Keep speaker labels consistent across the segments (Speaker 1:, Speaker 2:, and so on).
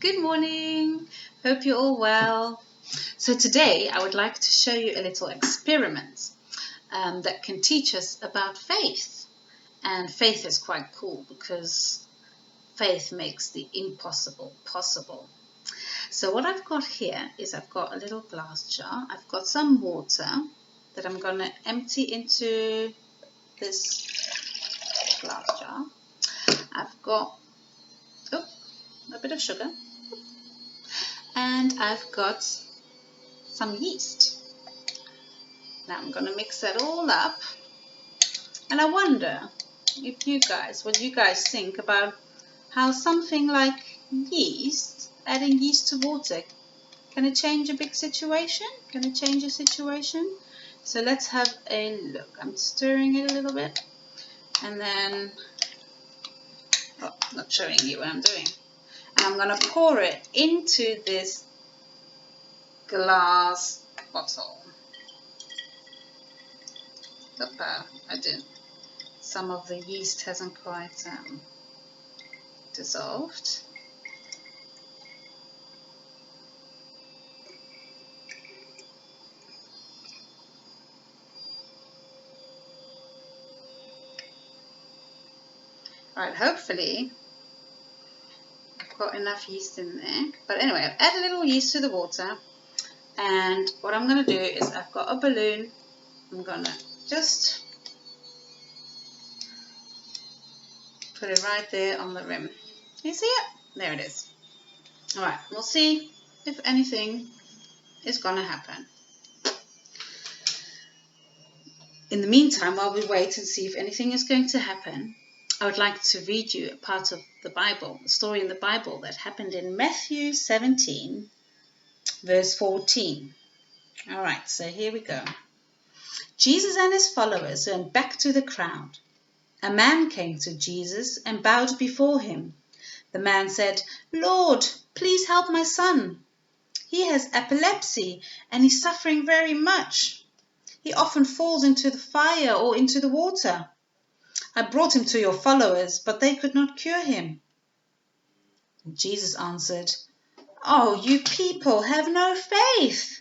Speaker 1: Good morning. Hope you're all well. So today I would like to show you a little experiment that can teach us about faith. And faith is quite cool because faith makes the impossible possible. So what I've got here is I've got a little glass jar. I've got some water that I'm going to empty into this glass jar. I've got a bit of sugar. And I've got some yeast. Now I'm going to mix that all up. And I wonder what you guys think about how something like yeast, adding yeast to water, can it change a big situation? Can it change a situation? So let's have a look. I'm stirring it a little bit. And then, not showing you what I'm doing. And I'm going to pour it into this glass bottle. I did. Some of the yeast hasn't quite dissolved. Alright, hopefully I've got enough yeast in there. But anyway, I've added a little yeast to the water. And what I'm going to do is I've got a balloon. I'm going to just put it right there on the rim. You see it? There it is. Alright, we'll see if anything is going to happen. In the meantime, while we wait and see if anything is going to happen, I would like to read you a part of the Bible, a story in the Bible that happened in Matthew 17, verse 14. All right, so here we go. Jesus and his followers went back to the crowd. A man came to Jesus and bowed before him. The man said, "Lord, please help my son. He has epilepsy and he's suffering very much. He often falls into the fire or into the water. I brought him to your followers, but they could not cure him." And Jesus answered, "Oh, you people have no faith.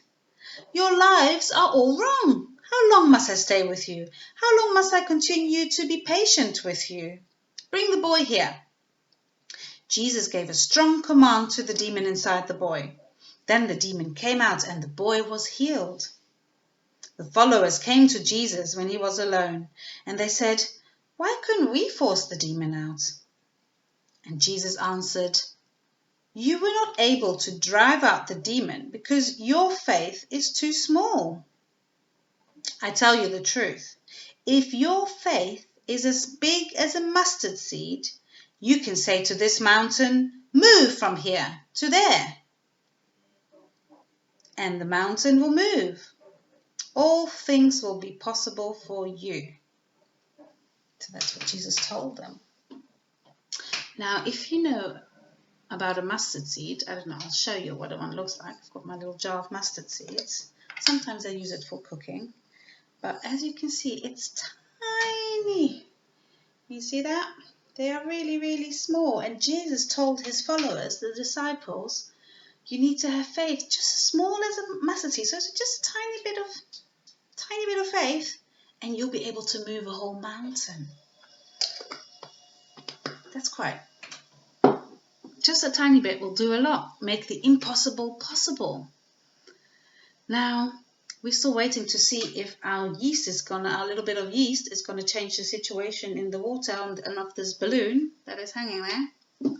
Speaker 1: Your lives are all wrong. How long must I stay with you? How long must I continue to be patient with you? Bring the boy here." Jesus gave a strong command to the demon inside the boy. Then the demon came out and the boy was healed. The followers came to Jesus when he was alone, and they said, "Why couldn't we force the demon out?" And Jesus answered, "You were not able to drive out the demon because your faith is too small. I tell you the truth, if your faith is as big as a mustard seed, you can say to this mountain, 'Move from here to there,' and the mountain will move. All things will be possible for you." So that's what Jesus told them. Now, if you know about a mustard seed, I don't know, I'll show you what one looks like. I've got my little jar of mustard seeds. Sometimes I use it for cooking. But as you can see, it's tiny. You see that? They are really, really small. And Jesus told his followers, the disciples, you need to have faith just as small as a mustard seed. So it's just a tiny bit of faith, and you'll be able to move a whole mountain. That's quite. Just a tiny bit will do a lot. Make the impossible possible. Now, we're still waiting to see if our little bit of yeast is going to change the situation in the water and of this balloon that is hanging there.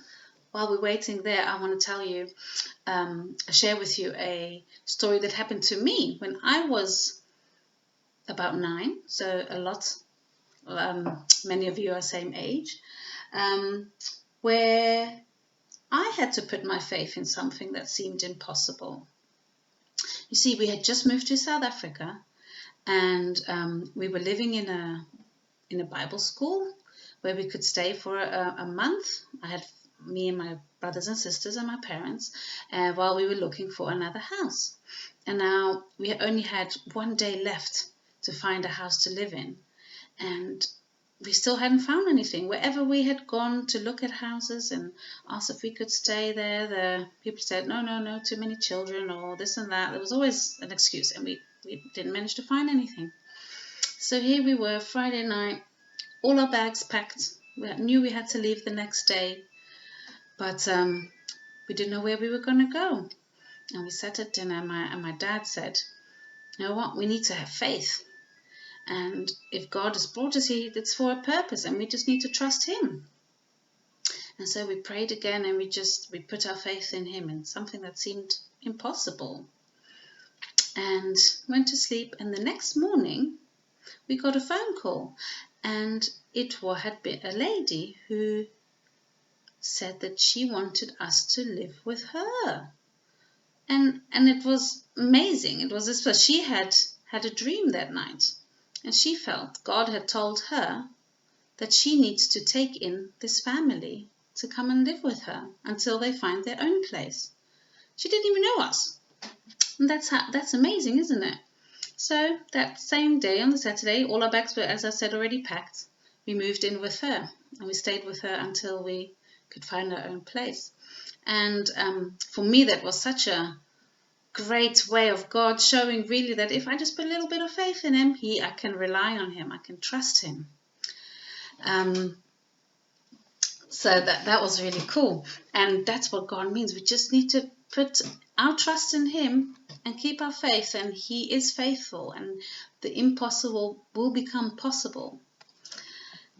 Speaker 1: While we're waiting there, I want to share with you a story that happened to me when I was about 9. So many of you are same age, where I had to put my faith in something that seemed impossible. You see, we had just moved to South Africa, and we were living in a Bible school where we could stay for a month. I had me and my brothers and sisters and my parents while we were looking for another house. And now we only had one day left to find a house to live in. And we still hadn't found anything. Wherever we had gone to look at houses and asked if we could stay there, the people said, no, too many children, or this and that. There was always an excuse, and we didn't manage to find anything. So here we were, Friday night, all our bags packed. We knew we had to leave the next day, but we didn't know where we were going to go. And we sat at dinner, and my dad said, you know what, we need to have faith. And if God has brought us here, it's for a purpose, and we just need to trust Him. And so we prayed again, and we put our faith in Him in something that seemed impossible. And went to sleep, and the next morning we got a phone call, and it had been a lady who said that she wanted us to live with her. And it was amazing. It was this, she had a dream that night. And she felt God had told her that she needs to take in this family to come and live with her until they find their own place. She didn't even know us. And that's amazing, isn't it? So that same day, on the Saturday, all our bags were, as I said, already packed. We moved in with her, and we stayed with her until we could find our own place. And for me, that was such a great way of God showing really that if I just put a little bit of faith in Him, I can rely on Him, I can trust Him. So that was really cool, and that's what God means. We just need to put our trust in Him and keep our faith, and He is faithful, and the impossible will become possible.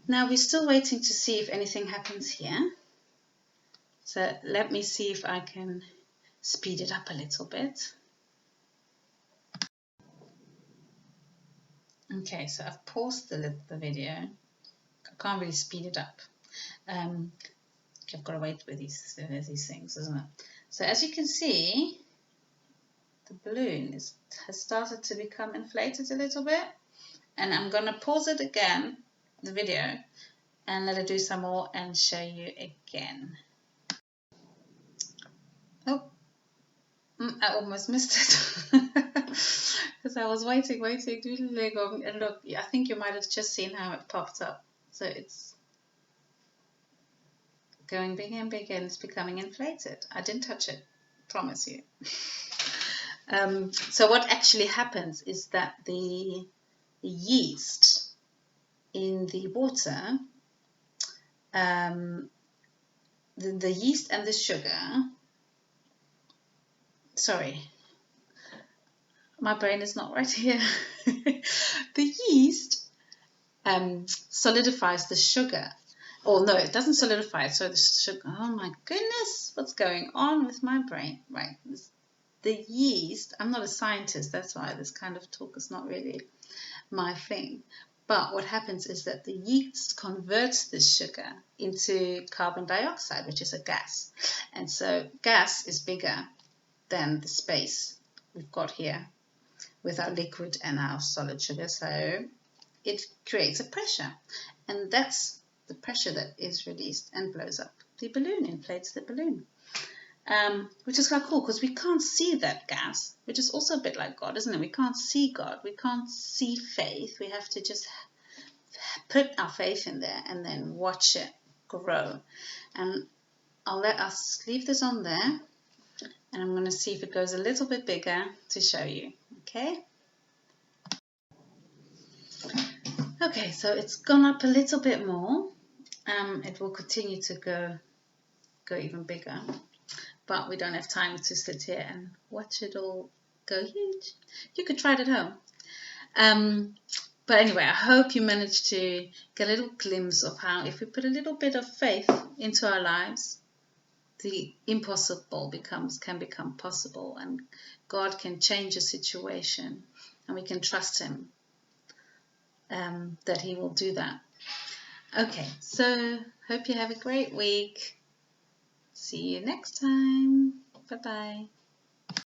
Speaker 1: Now we're still waiting to see if anything happens here, so let me see if I can speed it up a little bit. Okay, so I've paused the video. I can't really speed it up. I've got to wait with these things, isn't it? So as you can see, the balloon has started to become inflated a little bit, and I'm going to pause it again, the video, and let it do some more and show you again. Oh, I almost missed it because I was waiting, and look, I think you might have just seen how it popped up. So it's going bigger and bigger, and it's becoming inflated. I didn't touch it, promise you. So what actually happens is that the yeast in the water, the yeast and the sugar, sorry, my brain is not right here. The yeast solidifies the sugar. Oh no, it doesn't solidify it. So the sugar, oh my goodness, what's going on with my brain? Right, the yeast, I'm not a scientist, that's why this kind of talk is not really my thing. But what happens is that the yeast converts this sugar into carbon dioxide, which is a gas. And so gas is bigger than the space we've got here with our liquid and our solid sugar. So it creates a pressure, and that's the pressure that is released and blows up the balloon, inflates the balloon. Which is quite cool because we can't see that gas, which is also a bit like God, isn't it? We can't see God, we can't see faith. We have to just put our faith in there and then watch it grow. And I'll let us leave this on there, and I'm going to see if it goes a little bit bigger to show you. Okay? Okay, so it's gone up a little bit more. It will continue to go even bigger. But we don't have time to sit here and watch it all go huge. You could try it at home. But anyway, I hope you managed to get a little glimpse of how if we put a little bit of faith into our lives, the impossible can become possible, and God can change a situation, and we can trust Him that He will do that. Okay, so hope you have a great week. See you next time. Bye-bye.